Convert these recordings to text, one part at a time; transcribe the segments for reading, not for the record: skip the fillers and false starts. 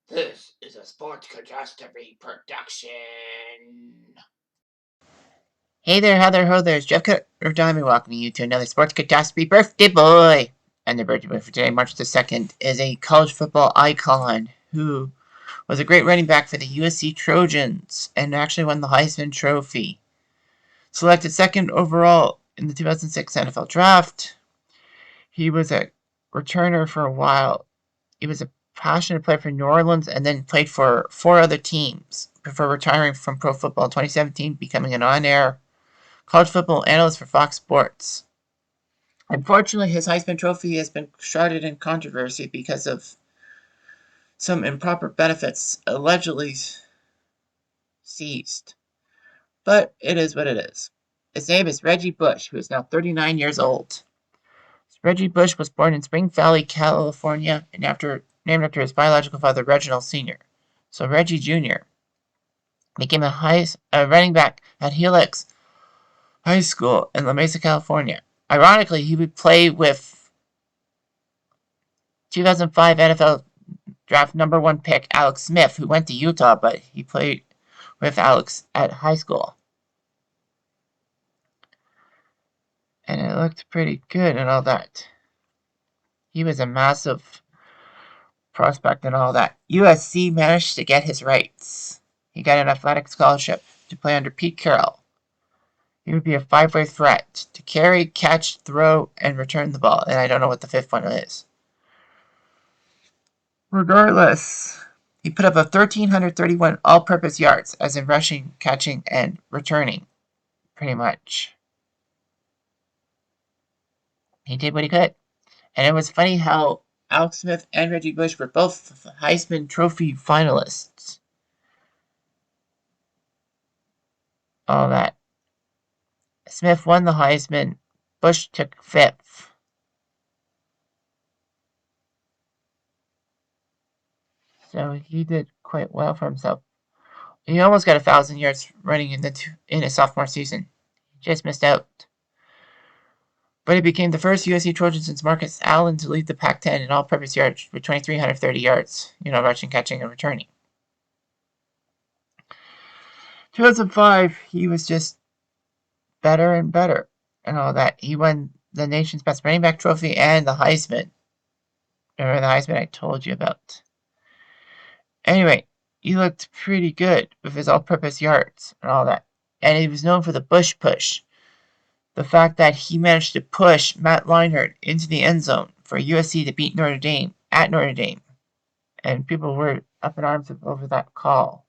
This is a Sports Catastrophe production. Hey there, how there, ho there, it's Jeff or Diamond welcoming you to another Sports Catastrophe Birthday Boy. And the birthday boy for today, March the 2nd, is a college football icon who was a great running back for the USC Trojans and actually won the Heisman Trophy. Selected second overall in the 2006 NFL Draft, he was a returner for a while. He was a passionate player for New Orleans and then played for 4 other teams before retiring from pro football in 2017, becoming an on-air college football analyst for Fox Sports. Unfortunately, his Heisman Trophy has been shrouded in controversy because of some improper benefits allegedly seized. But it is what it is. His name is Reggie Bush, who is now 39 years old. Reggie Bush was born in Spring Valley, California, and named after his biological father, Reginald Sr. So Reggie Jr. became a running back at Helix High School in La Mesa, California. Ironically, he would play with 2005 NFL Draft #1 pick Alex Smith, who went to Utah, but he played with Alex at high school. And it looked pretty good and all that. He was a massive prospect and all that. USC managed to get his rights. He got an athletic scholarship to play under Pete Carroll. He would be a 5-way threat to carry, catch, throw, and return the ball. And I don't know what the 5th one is. Regardless, he put up 1,331 all-purpose yards, as in rushing, catching, and returning, pretty much. He did what he could. And it was funny how Alex Smith and Reggie Bush were both Heisman Trophy finalists. All that. Smith won the Heisman. Bush took 5th. So he did quite well for himself. He almost got 1,000 yards running in his sophomore season. He just missed out. But he became the first USC Trojan since Marcus Allen to lead the Pac-10 in all-purpose yards with 2,330 yards, rushing, catching, and returning. 2005, he was just better and better and all that. He won the nation's best running back trophy and the Heisman. Remember the Heisman I told you about? Anyway, he looked pretty good with his all-purpose yards and all that. And he was known for the Bush push. The fact that he managed to push Matt Leinart into the end zone for USC to beat Notre Dame at Notre Dame. And people were up in arms over that call.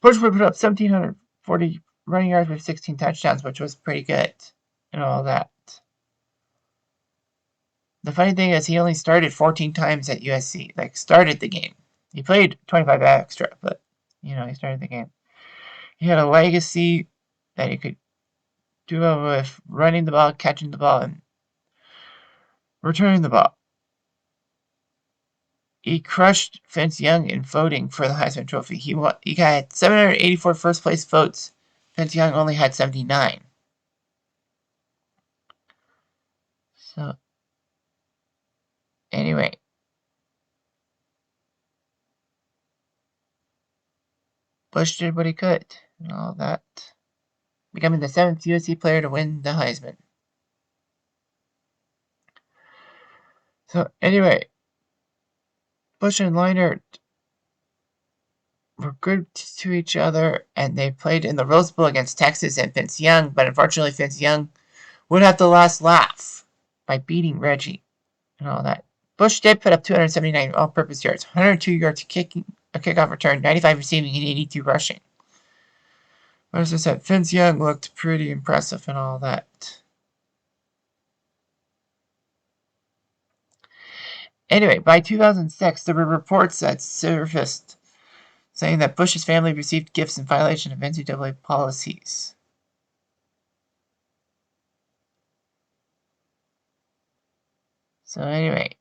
Bush would put up 1,740 running yards with 16 touchdowns, which was pretty good and all that. The funny thing is he only started 14 times at USC, started the game. He played 25 extra, but, he started the game. He had a legacy that he could do with running the ball, catching the ball, and returning the ball. He crushed Vince Young in voting for the Heisman Trophy. He got 784 first-place votes. Vince Young only had 79. So, anyway. Bush did what he could and all that. Becoming the 7th USC player to win the Heisman. So, anyway. Bush and Leinart were good to each other, and they played in the Rose Bowl against Texas and Vince Young, but unfortunately Vince Young would have the last laugh by beating Reggie and all that. Bush did put up 279 all-purpose yards, 102 yards kicking, a kickoff return, 95 receiving, and 82 rushing. But as I said, Vince Young looked pretty impressive and all that. Anyway, by 2006, there were reports that surfaced saying that Bush's family received gifts in violation of NCAA policies. So anyway,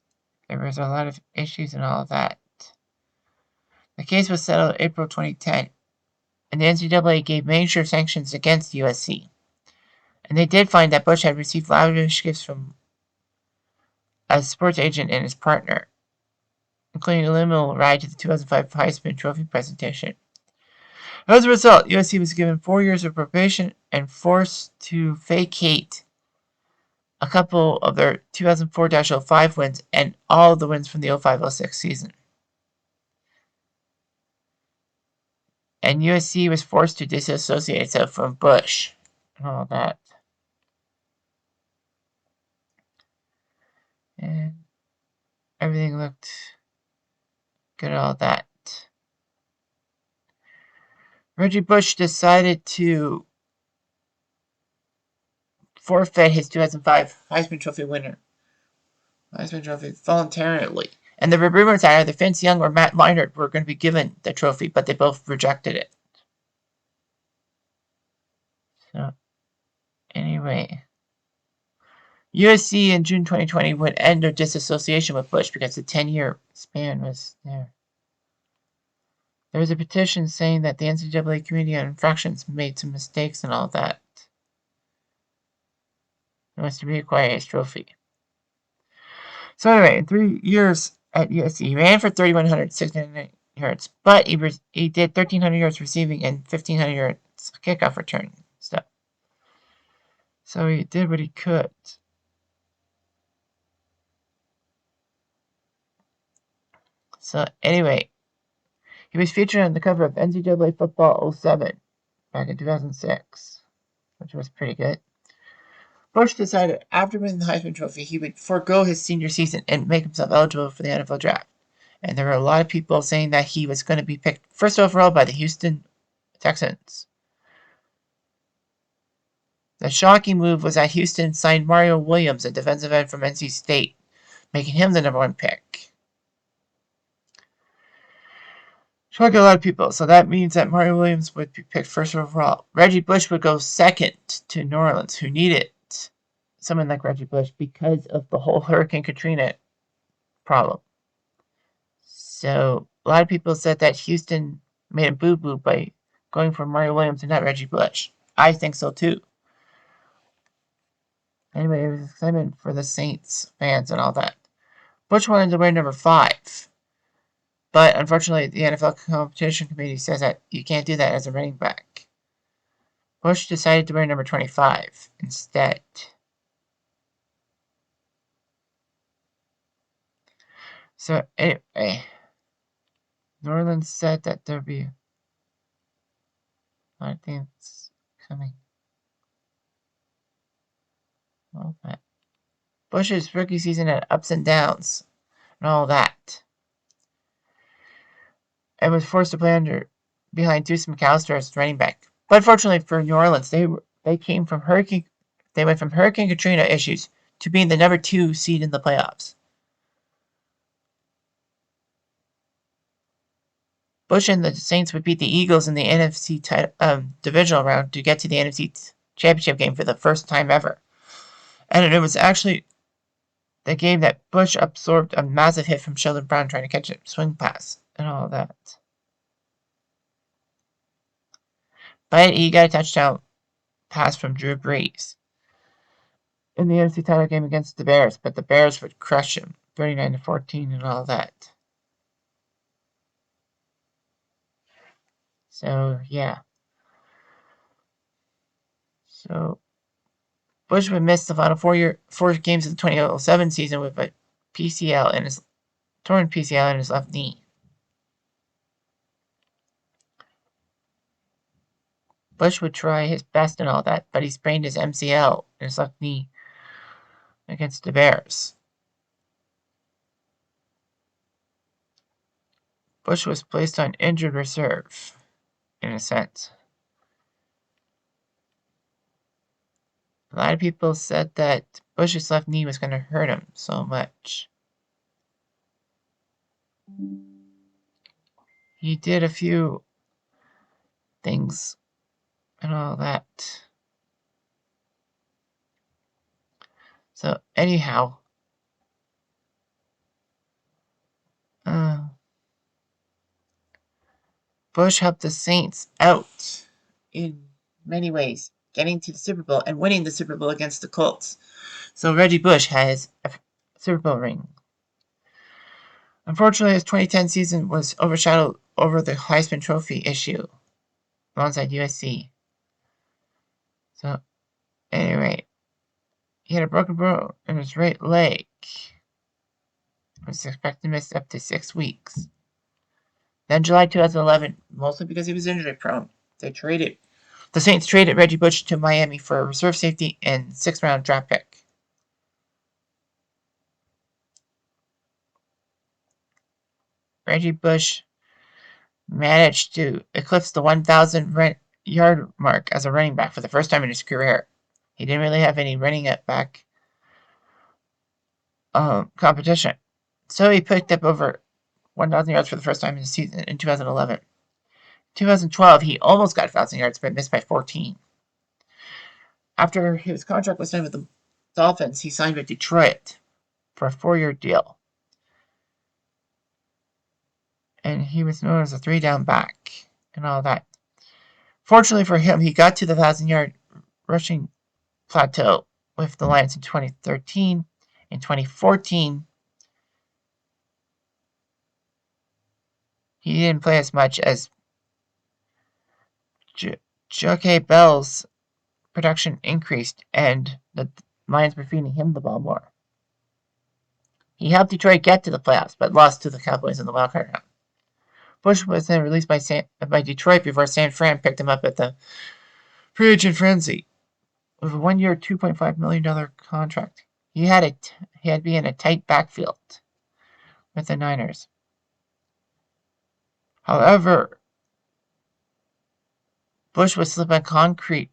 there was a lot of issues and all of that. The case was settled April 2010, and the NCAA gave major sanctions against USC. And they did find that Bush had received lavish gifts from a sports agent and his partner. including a limo ride to the 2005 Heisman Trophy presentation. As a result, USC was given 4 years of probation and forced to vacate a couple of their 2004-05 wins and all of the wins from the 05-06 season. And USC was forced to disassociate itself from Bush and all that. And everything looked good, all that. Reggie Bush decided to forfeit his 2005 Heisman Trophy winner. Heisman Trophy voluntarily. And there were rumors that either Vince Young or Matt Leinart were going to be given the trophy, but they both rejected it. So, anyway. USC in June 2020 would end their disassociation with Bush because the 10-year span was there. There was a petition saying that the NCAA Committee on Infractions made some mistakes and all that. He wants to reacquire his trophy. So anyway, in 3 years at USC, he ran for 3,169 yards, but he did 1,300 yards receiving and 1,500 yards kickoff return stuff. So he did what he could. So anyway, he was featured on the cover of NCAA Football 07 back in 2006, which was pretty good. Bush decided after winning the Heisman Trophy, he would forego his senior season and make himself eligible for the NFL draft. And there were a lot of people saying that he was going to be picked first overall by the Houston Texans. The shocking move was that Houston signed Mario Williams, a defensive end from NC State, making him the #1 pick. Shocked a lot of people, so that means that Mario Williams would be picked first overall. Reggie Bush would go second to New Orleans, who needed someone like Reggie Bush because of the whole Hurricane Katrina problem. So a lot of people said that Houston made a boo-boo by going for Mario Williams and not Reggie Bush. I think so too. Anyway, it was excitement for the Saints fans and all that. Bush wanted to wear #5. But unfortunately, the NFL Competition Committee says that you can't do that as a running back. Bush decided to wear #25 instead. So anyway, New Orleans said that there'll be a lot of things coming. All that. Bush's rookie season had ups and downs and all that. And was forced to play behind Deuce McAllister as running back. But fortunately for New Orleans, they went from Hurricane Katrina issues to being the #2 seed in the playoffs. Bush and the Saints would beat the Eagles in the NFC divisional round to get to the NFC championship game for the first time ever. And it was actually the game that Bush absorbed a massive hit from Sheldon Brown trying to catch a swing pass and all that. But he got a touchdown pass from Drew Brees in the NFC title game against the Bears, but the Bears would crush him 39-14 and all that. So yeah. So Bush would miss the final 4 games of the 2007 season with a torn PCL in his left knee. Bush would try his best and all that, but he sprained his MCL in his left knee against the Bears. Bush was placed on injured reserve, in a sense. A lot of people said that Bush's left knee was going to hurt him so much. He did a few things and all that. So anyhow, Bush helped the Saints out in many ways, getting to the Super Bowl and winning the Super Bowl against the Colts. So Reggie Bush has a Super Bowl ring. Unfortunately, his 2010 season was overshadowed over the Heisman Trophy issue alongside USC. So, anyway, he had a broken bone in his right leg. He was expected to miss up to 6 weeks. Then July 2011, mostly because he was injury prone, the Saints traded Reggie Bush to Miami for a reserve safety and 6th-round draft pick. Reggie Bush managed to eclipse the 1,000-yard mark as a running back for the first time in his career. He didn't really have any running back competition. So he picked up over 1,000 yards for the first time in the season in 2011. 2012, he almost got 1,000 yards, but missed by 14. After his contract was done with the Dolphins, he signed with Detroit for a 4-year deal. And he was known as a 3-down back and all that. Fortunately for him, he got to the 1,000-yard rushing plateau with the Lions in 2013. In 2014, he didn't play as much as Jockey Bell's production increased, and the Lions were feeding him the ball more. He helped Detroit get to the playoffs, but lost to the Cowboys in the wildcard round. Bush was then released by Detroit before San Fran picked him up at the free agent frenzy with a 1-year, $2.5 million contract. He had to be in a tight backfield with the Niners. However, Bush would slip on concrete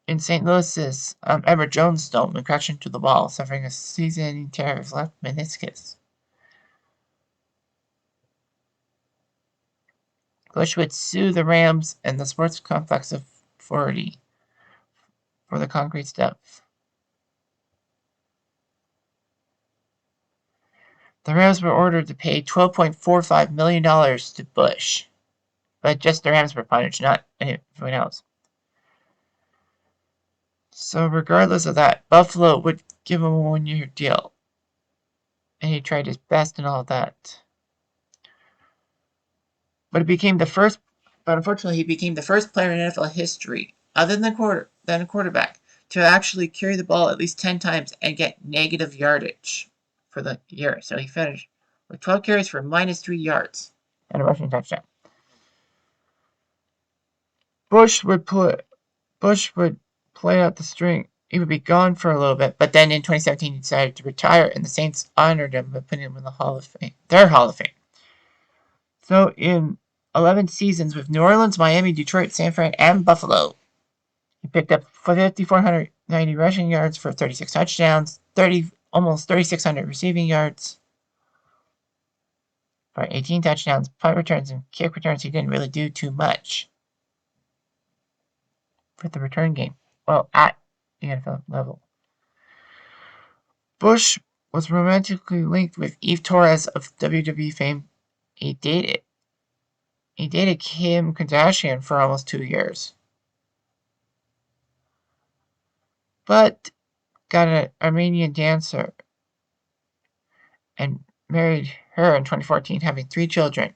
in St. Louis's Everett Jones Dome and crashed into the wall, suffering a season-ending tear of his left meniscus. Bush would sue the Rams and the Sports Complex Authority for the concrete stuff. The Rams were ordered to pay $12.45 million to Bush, but just the Rams were punished, not anyone else. So regardless of that, Buffalo would give him a 1-year deal, and he tried his best and all that. But unfortunately, he became the first player in NFL history, other than a quarterback, to actually carry the ball at least 10 times and get negative yardage for the year. So he finished with 12 carries for -3 yards and a rushing touchdown. Bush would play out the string. He would be gone for a little bit, but then in 2017 he decided to retire, and the Saints honored him by putting him in the Hall of Fame, their Hall of Fame. So in 11 seasons with New Orleans, Miami, Detroit, San Fran, and Buffalo, he picked up 5,490 rushing yards for 36 touchdowns, almost 3,600 receiving yards for 18 touchdowns, punt returns, and kick returns. He didn't really do too much for the return game. Well, at the NFL level. Bush was romantically linked with Eve Torres of WWE fame. He dated Kim Kardashian for almost 2 years. But got an Armenian dancer and married her in 2014, having 3 children,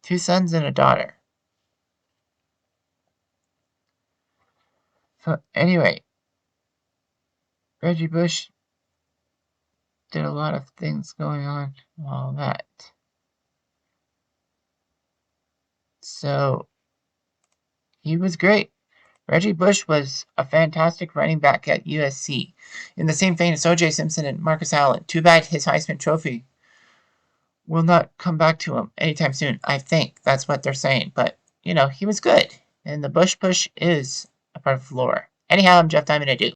2 sons and a daughter. So anyway, Reggie Bush did a lot of things going on and all that. So he was great. Reggie Bush was a fantastic running back at USC. In the same vein as O.J. Simpson and Marcus Allen. Too bad his Heisman Trophy will not come back to him anytime soon. I think that's what they're saying. But, he was good. And the Bush push is a part of lore. Anyhow, I'm Jeff Diamond. I do.